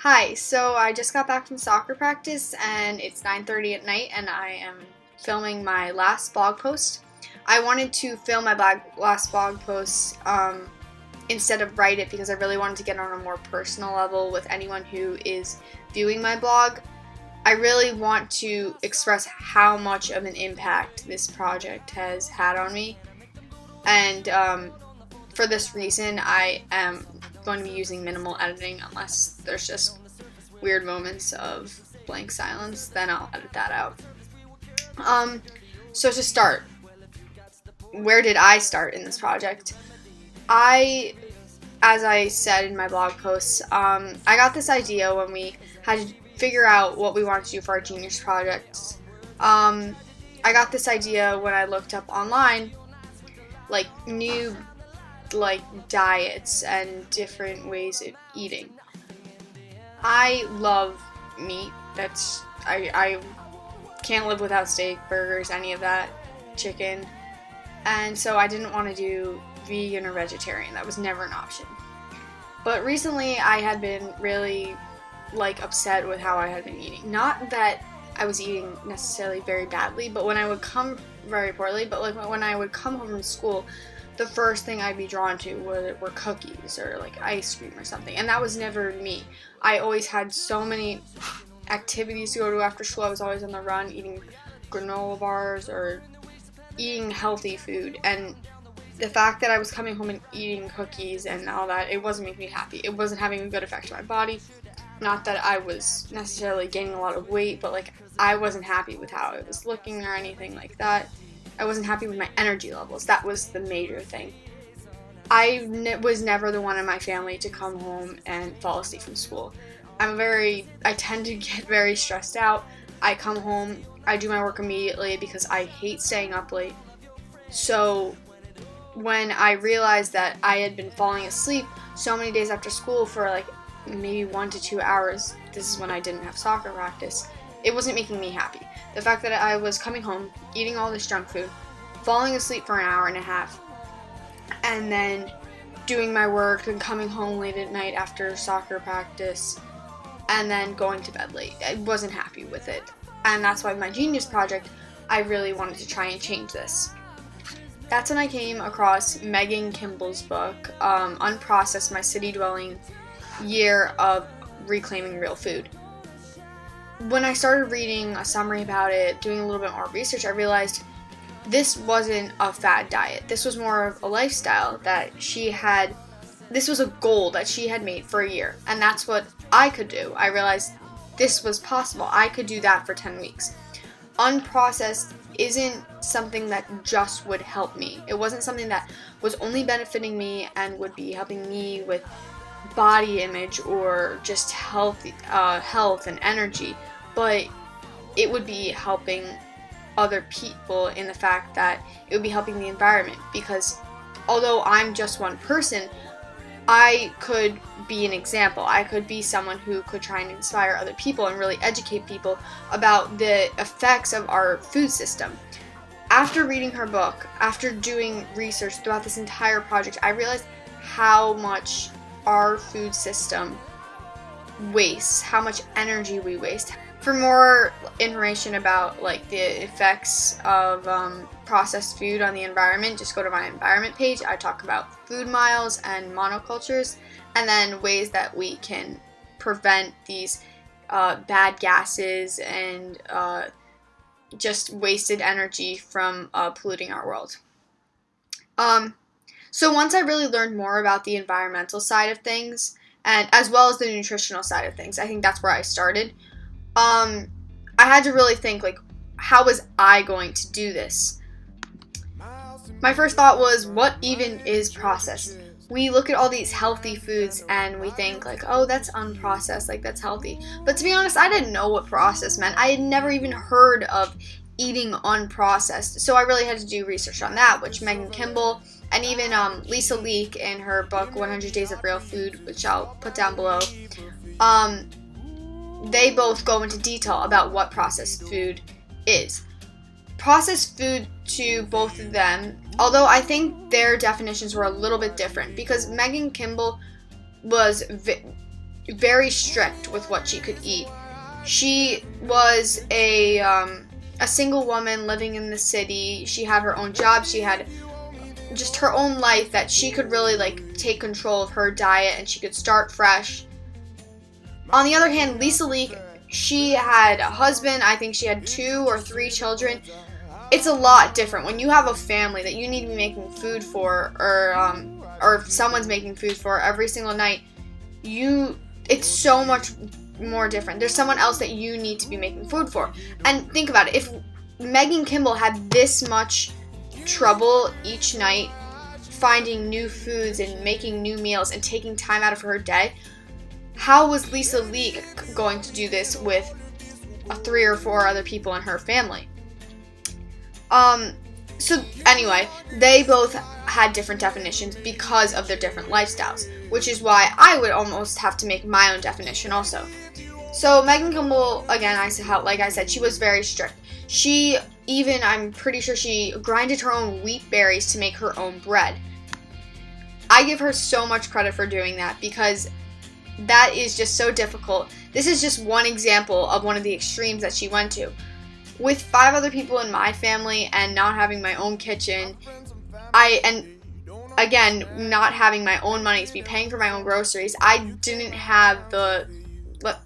Hi, so I just got back from soccer practice and it's 9:30 at night and I am filming my last blog post. I wanted to film my last blog post instead of write it because I really wanted to get on a more personal level with anyone who is viewing my blog. I really want to express how much of an impact this project has had on me, and for this reason I am going to be using minimal editing unless there's just weird moments of blank silence, then I'll edit that out. So to start, where did I start in this project? As I said in my blog posts, I got this idea when we had to figure out what we wanted to do for our Genius projects. I got this idea when I looked up online, new diets and different ways of eating. I love meat. I can't live without steak, burgers, any of that, chicken. And so I didn't want to do vegan or vegetarian. That was never an option. But recently I had been really upset with how I had been eating. Not that I was eating necessarily very badly, but when I would come very poorly, but when I would come home from school, the first thing I'd be drawn to were cookies or ice cream or something, and that was never me. I always had so many activities to go to after school. I was always on the run, eating granola bars or eating healthy food, and the fact that I was coming home and eating cookies and all that, it wasn't making me happy. It wasn't having a good effect on my body. Not that I was necessarily gaining a lot of weight, but I wasn't happy with how I was looking or anything like that. I wasn't happy with my energy levels. That was the major thing. I was never the one in my family to come home and fall asleep from school. I tend to get very stressed out. I come home, I do my work immediately because I hate staying up late. So when I realized that I had been falling asleep so many days after school for maybe 1 to 2 hours, this is when I didn't have soccer practice, it wasn't making me happy. The fact that I was coming home, eating all this junk food, falling asleep for an hour and a half, and then doing my work and coming home late at night after soccer practice, and then going to bed late. I wasn't happy with it. And that's why my Genius project, I really wanted to try and change this. That's when I came across Megan Kimball's book, Unprocessed: My City-Dwelling Year of Reclaiming Real Food. When I started reading a summary about it, doing a little bit more research, I realized this wasn't a fad diet. This was more of a lifestyle that she had. This was a goal that she had made for a year, and that's what I could do. I realized this was possible. I could do that for 10 weeks. Unprocessed isn't something that just would help me. It wasn't something that was only benefiting me and would be helping me with body image or just health and energy, but it would be helping other people in the fact that it would be helping the environment, because although I'm just one person, I could be an example. I could be someone who could try and inspire other people and really educate people about the effects of our food system. After reading her book, after doing research throughout this entire project, I realized how much our food system wastes, how much energy we waste. For more information about the effects of processed food on the environment, just go to my environment page. I talk about food miles and monocultures, and then ways that we can prevent these bad gases and just wasted energy from polluting our world. So once I really learned more about the environmental side of things, and as well as the nutritional side of things, I think that's where I started. I had to really think, how was I going to do this? My first thought was, what even is processed? We look at all these healthy foods and we think oh, that's unprocessed, that's healthy. But to be honest, I didn't know what processed meant. I had never even heard of eating unprocessed. So I really had to do research on that, which Megan Kimball and even Lisa Leake in her book 100 Days of Real Food, which I'll put down below, they both go into detail about what processed food is. Processed food to both of them, although I think their definitions were a little bit different, because Megan Kimball was very strict with what she could eat. She was a single woman living in the city. She had her own job. She had just her own life that she could really like take control of her diet, and she could start fresh. On the other hand, Lisa Leek, she had a husband. I think she had 2 or 3 children. It's a lot different when you have a family that you need to be making food for, or if someone's making food for every single night. It's so much more different. There's someone else that you need to be making food for. And think about it. If Megan Kimball had this much trouble each night finding new foods and making new meals and taking time out of her day, how was Lisa Leek going to do this with 3 or 4 other people in her family? So anyway, they both had different definitions because of their different lifestyles, which is why I would almost have to make my own definition also. So Megan Kimball, again, like I said, she was very strict. I'm pretty sure she grinded her own wheat berries to make her own bread. I give her so much credit for doing that because that is just so difficult. This is just one example of one of the extremes that she went to. With 5 other people in my family and not having my own kitchen, and again, not having my own money to be paying for my own groceries, I didn't have the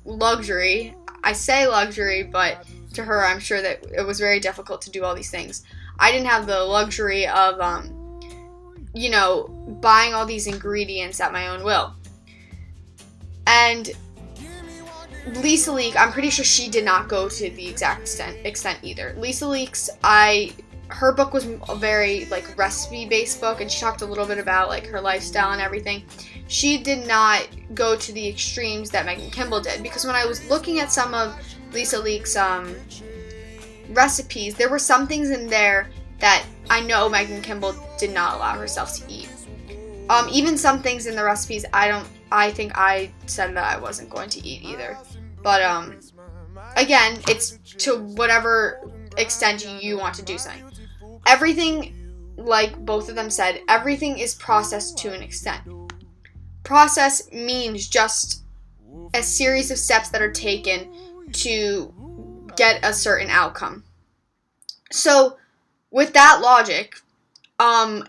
luxury. I say luxury, but to her, I'm sure that it was very difficult to do all these things. I didn't have the luxury of, buying all these ingredients at my own will. And Lisa Leek, I'm pretty sure she did not go to the exact extent either. Lisa Leek's, her book was a very like recipe-based book, and she talked a little bit about like her lifestyle and everything. She did not go to the extremes that Megan Kimball did, because when I was looking at some of Lisa Leek's recipes, there were some things in there that I know Megan Kimball did not allow herself to eat. Even some things in the recipes, I think I said that I wasn't going to eat either. But, again, it's to whatever extent you want to do something. Everything, like both of them said, everything is processed to an extent. Process means just a series of steps that are taken to get a certain outcome. So, with that logic, an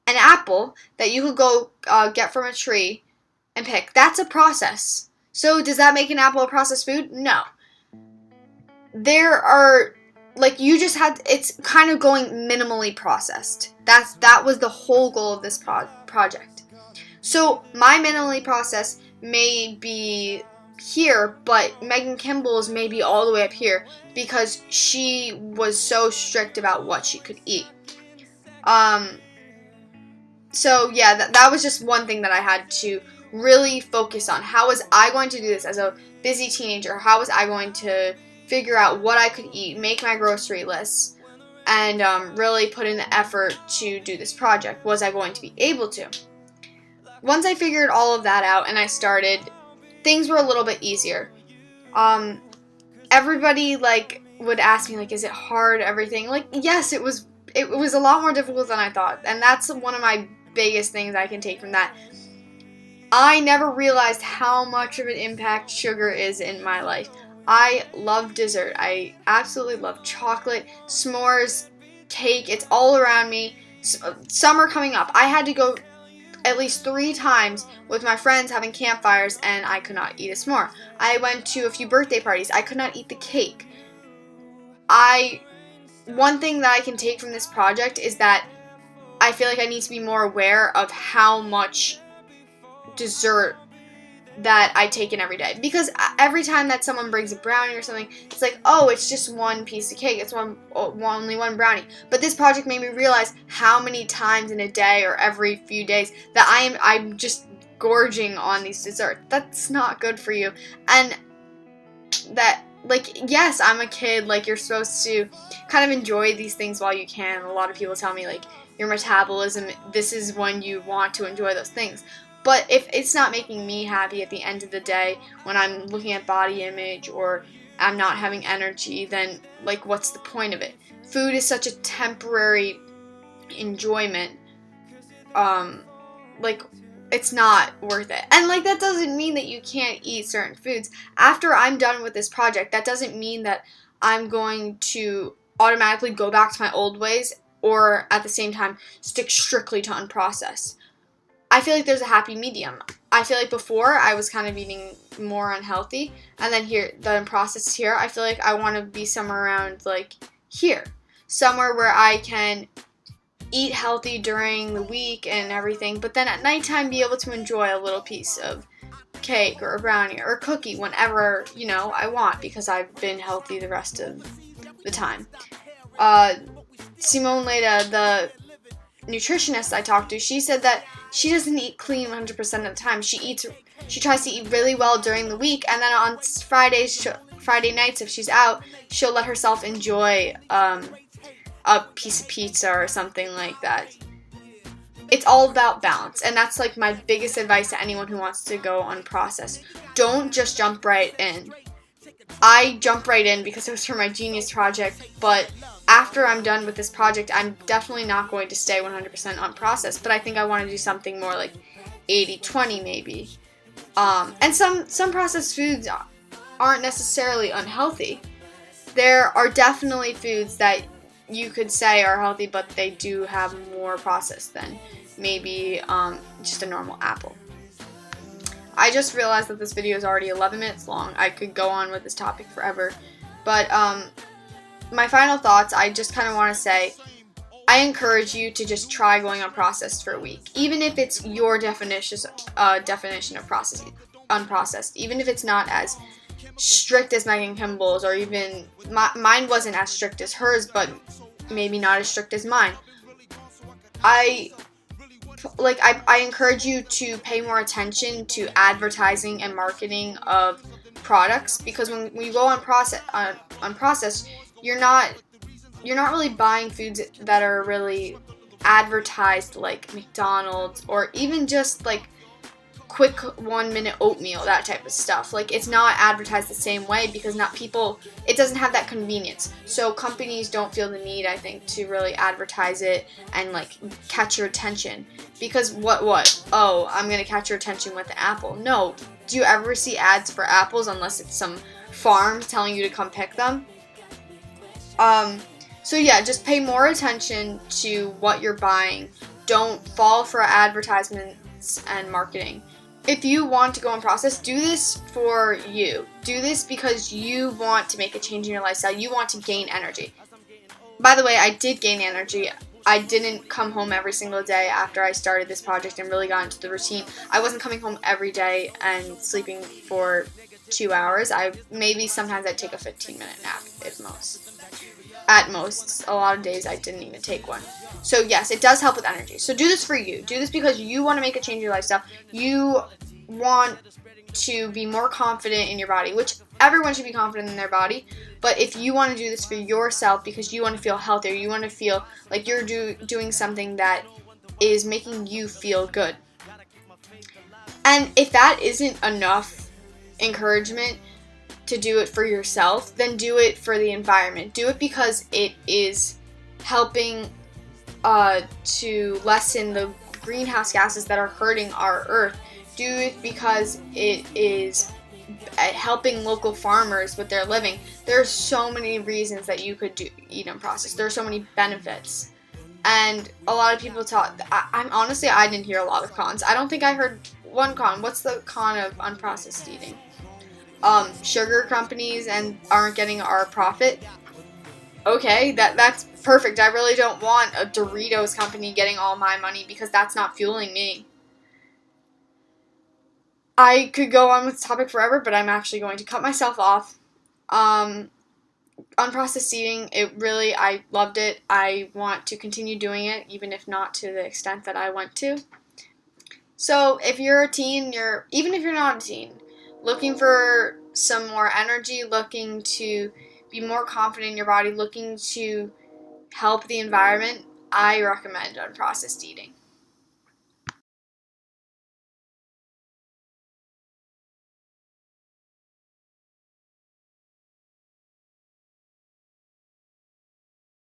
apple that you could go get from a tree and pick, that's a process. So does that make an apple a processed food? No. There are, it's kind of going minimally processed. That was the whole goal of this project. So my minimally processed may be here, but Megan Kimball's may be all the way up here because she was so strict about what she could eat. So yeah, that was just one thing that I had to really focus on. How was I going to do this as a busy teenager? How was I going to figure out what I could eat, make my grocery lists, and really put in the effort to do this project? Was I going to be able to? Once I figured all of that out and I started, things were a little bit easier. Everybody would ask me is it hard, everything? Yes, it was a lot more difficult than I thought, and that's one of my biggest things I can take from that. I never realized how much of an impact sugar is in my life. I love dessert. I absolutely love chocolate, s'mores, cake. It's all around me. Summer coming up. I had to go at least 3 times with my friends having campfires, and I could not eat a s'more. I went to a few birthday parties. I could not eat the cake. One thing that I can take from this project is that I feel like I need to be more aware of how much dessert that I take in every day. Because every time that someone brings a brownie or something, it's like, oh, it's just one piece of cake. It's only one brownie. But this project made me realize how many times in a day or every few days that I'm just gorging on these desserts. That's not good for you. And that, yes, I'm a kid. You're supposed to kind of enjoy these things while you can. A lot of people tell me, your metabolism, this is when you want to enjoy those things. But if it's not making me happy at the end of the day, when I'm looking at body image or I'm not having energy, then, what's the point of it? Food is such a temporary enjoyment. it's not worth it. And like, that doesn't mean that you can't eat certain foods. After I'm done with this project, that doesn't mean that I'm going to automatically go back to my old ways or at the same time stick strictly to unprocessed. I feel like there's a happy medium. I feel like before I was kind of eating more unhealthy, and then here, the unprocessed here, I feel like I want to be somewhere around like here. Somewhere where I can eat healthy during the week and everything, but then at nighttime be able to enjoy a little piece of cake or a brownie or a cookie whenever, I want, because I've been healthy the rest of the time. Simone Leda, the nutritionist I talked to, she said that she doesn't eat clean 100% of the time. She tries to eat really well during the week, and then on Friday nights, if she's out, she'll let herself enjoy a piece of pizza or something like that. It's all about balance, and that's like my biggest advice to anyone who wants to go unprocessed. Don't just jump right in. I jumped right in because it was for my Genius project, but after I'm done with this project, I'm definitely not going to stay 100% unprocessed, but I think I want to do something more like 80-20 maybe. And some processed foods aren't necessarily unhealthy. There are definitely foods that you could say are healthy, but they do have more processed than maybe just a normal apple. I just realized that this video is already 11 minutes long. I could go on with this topic forever, but my final thoughts, I just kind of want to say, I encourage you to just try going unprocessed for a week, even if it's your definition of unprocessed, even if it's not as strict as Megan Kimball's, or even mine wasn't as strict as hers, but maybe not as strict as mine. I encourage you to pay more attention to advertising and marketing of products, because when you go unprocessed, you're not really buying foods that are really advertised like McDonald's, or even just like quick 1-minute oatmeal, that type of stuff. Like, it's not advertised the same way because it doesn't have that convenience. So companies don't feel the need, I think, to really advertise it and like catch your attention. Because oh, I'm gonna catch your attention with the apple. No, do you ever see ads for apples unless it's some farm telling you to come pick them? So yeah, just pay more attention to what you're buying. Don't fall for advertisements and marketing. If you want to go unprocessed, do this for you. Do this because you want to make a change in your lifestyle. You want to gain energy. By the way, I did gain energy. I didn't come home every single day after I started this project and really got into the routine. I wasn't coming home every day and sleeping for 2 hours. Sometimes I'd take a 15-minute nap at most. A lot of days I didn't even take one. So yes, it does help with energy. So do this for you. Do this because you want to make a change in your lifestyle. You want to be more confident in your body, which everyone should be confident in their body. But if you want to do this for yourself because you want to feel healthier, you want to feel like you're doing something that is making you feel good. And if that isn't enough encouragement to do it for yourself, then do it for the environment. Do it because it is helping to lessen the greenhouse gases that are hurting our earth. Do it because it is helping local farmers with their living. There are so many reasons that you could eat unprocessed. There are so many benefits. And a lot of people talk, I didn't hear a lot of cons. I don't think I heard one con. What's the con of unprocessed eating? Sugar companies aren't getting our profit. Okay, that's perfect. I really don't want a Doritos company getting all my money because that's not fueling me. I could go on with this topic forever, but I'm actually going to cut myself off. Unprocessed eating, I loved it. I want to continue doing it, even if not to the extent that I went to. So if you're a teen, even if you're not a teen, looking for some more energy, looking to be more confident in your body, looking to help the environment, I recommend unprocessed eating.